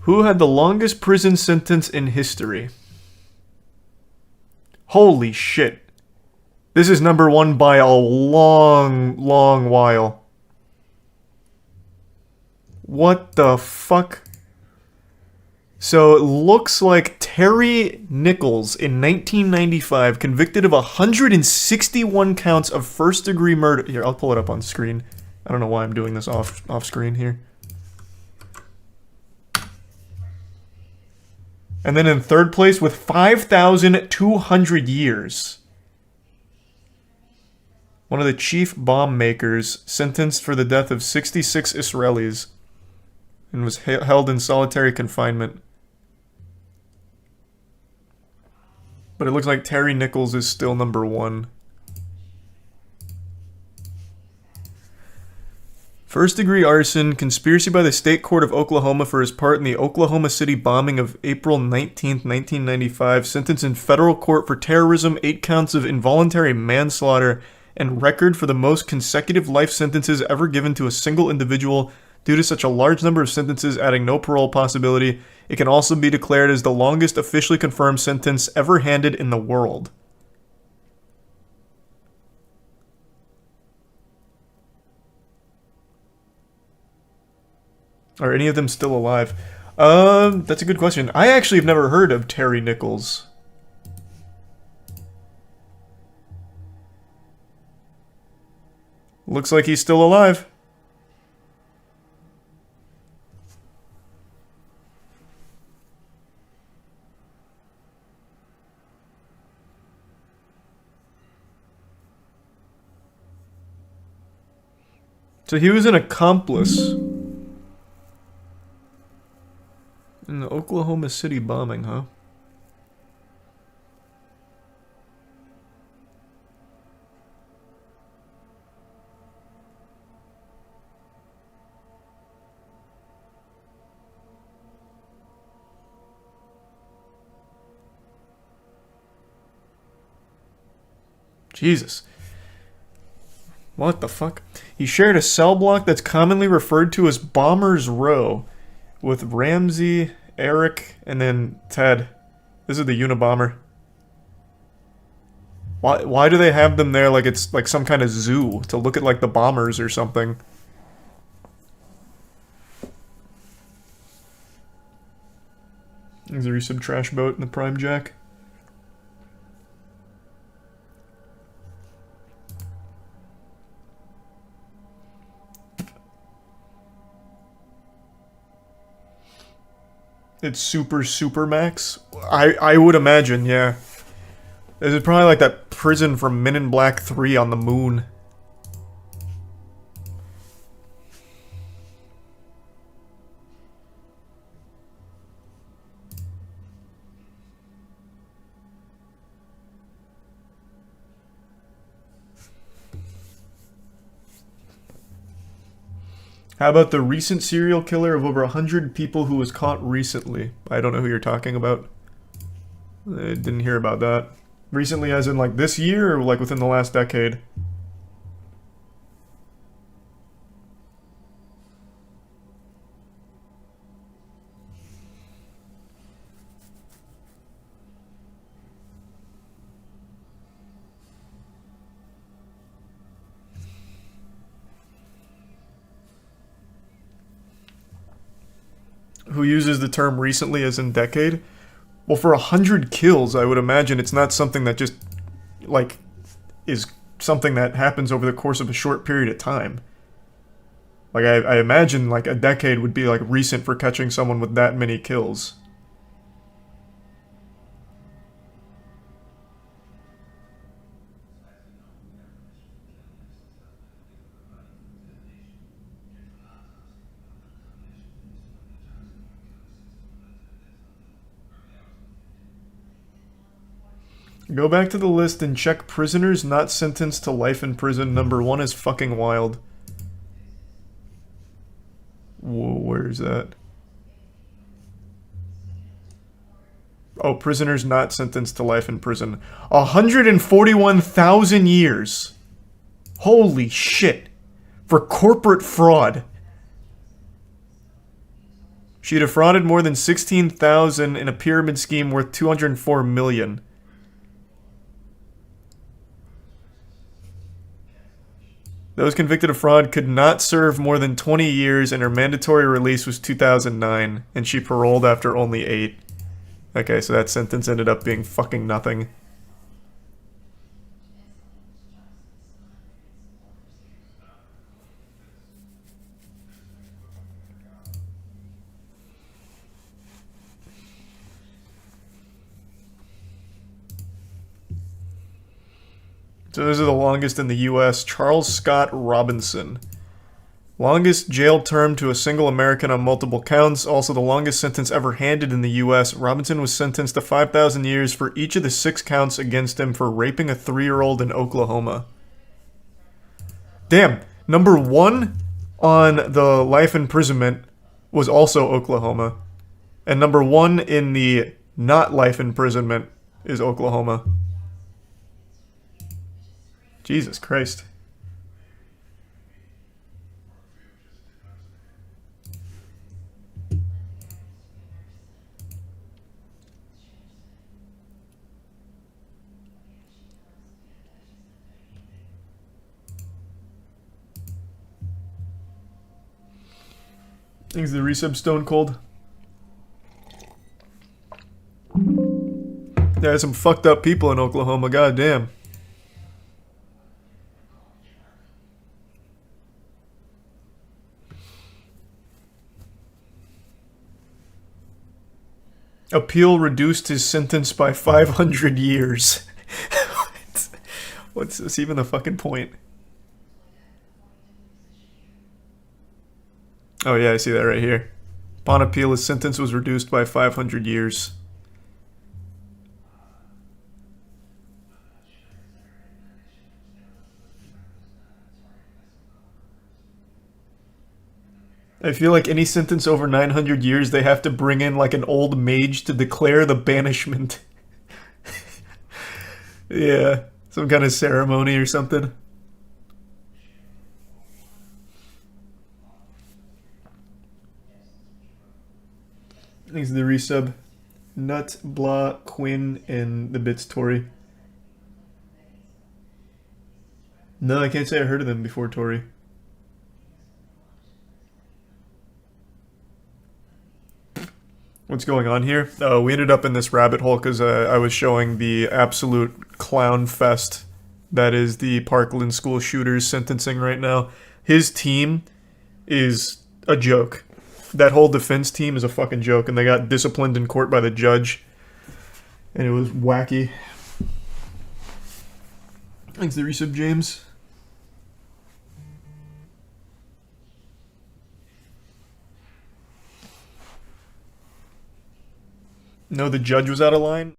Who had the longest prison sentence in history? Holy shit. This is number one by a long, long while. What the fuck? So it looks like Terry Nichols in 1995, convicted of 161 counts of first-degree murder. Here, I'll pull it up on screen. I don't know why I'm doing this off screen here. And then in third place with 5,200 years. One of the chief bomb makers, sentenced for the death of 66 Israelis and was held in solitary confinement. But it looks like Terry Nichols is still number one. First-degree arson, conspiracy by the State Court of Oklahoma for his part in the Oklahoma City bombing of April 19th, 1995. Sentence in federal court for terrorism, 8 counts of involuntary manslaughter, and record for the most consecutive life sentences ever given to a single individual. Due to such a large number of sentences adding no parole possibility, it can also be declared as the longest officially confirmed sentence ever handed in the world. Are any of them still alive? That's a good question. I actually have never heard of Terry Nichols. Looks like he's still alive. So he was an accomplice in the Oklahoma City bombing, huh? Jesus. What the fuck? He shared a cell block that's commonly referred to as Bomber's Row with Ramsey, Eric, and then Ted. This is the Unabomber. Why do they have them there like it's like some kind of zoo to look at like the bombers or something? Is there some trash boat in the Prime Jack? It's super max? I would imagine, yeah. This is probably like that prison from Men in Black 3 on the moon. How about the recent serial killer of over 100 people who was caught recently? I don't know who you're talking about. I didn't hear about that. Recently as in like this year or like within the last decade? Who uses the term recently as in decade? Well, for 100 kills, I would imagine it's not something that just, like, is something that happens over the course of a short period of time. Like, I imagine, like, a decade would be, like, recent for catching someone with that many kills. Go back to the list and check prisoners not sentenced to life in prison. Number 1 is fucking wild. Whoa, where's that? Oh, prisoners not sentenced to life in prison. 141,000 years. Holy shit. For corporate fraud. She defrauded more than 16,000 in a pyramid scheme worth 204 million. Those convicted of fraud could not serve more than 20 years, and her mandatory release was 2009, and she paroled after only 8. Okay, so that sentence ended up being fucking nothing. So those are the longest in the U.S. Charles Scott Robinson. Longest jail term to a single American on multiple counts. Also the longest sentence ever handed in the U.S. Robinson was sentenced to 5,000 years for each of the 6 counts against him for raping a 3-year-old in Oklahoma. Damn. Number 1 on the life imprisonment was also Oklahoma. And number 1 in the not life imprisonment is Oklahoma. Jesus Christ. Thanks to the resub Stone Cold. There's some fucked up people in Oklahoma, goddamn. Appeal reduced his sentence by 500 years. What's this even the fucking point? Oh yeah, I see that right here. Upon appeal, his sentence was reduced by 500 years. I feel like any sentence over 900 years, they have to bring in like an old mage to declare the banishment. Yeah, some kind of ceremony or something. Thanks to the resub. Nut, Blah, Quinn, and the Bits Tori. No, I can't say I heard of them before, Tori. What's going on here? We ended up in this rabbit hole because I was showing the absolute clown fest that is the Parkland school shooters sentencing right now. His team is a joke. That whole defense team is a fucking joke, and they got disciplined in court by the judge, and it was wacky. Thanks to the resub, James. No, the judge was out of line.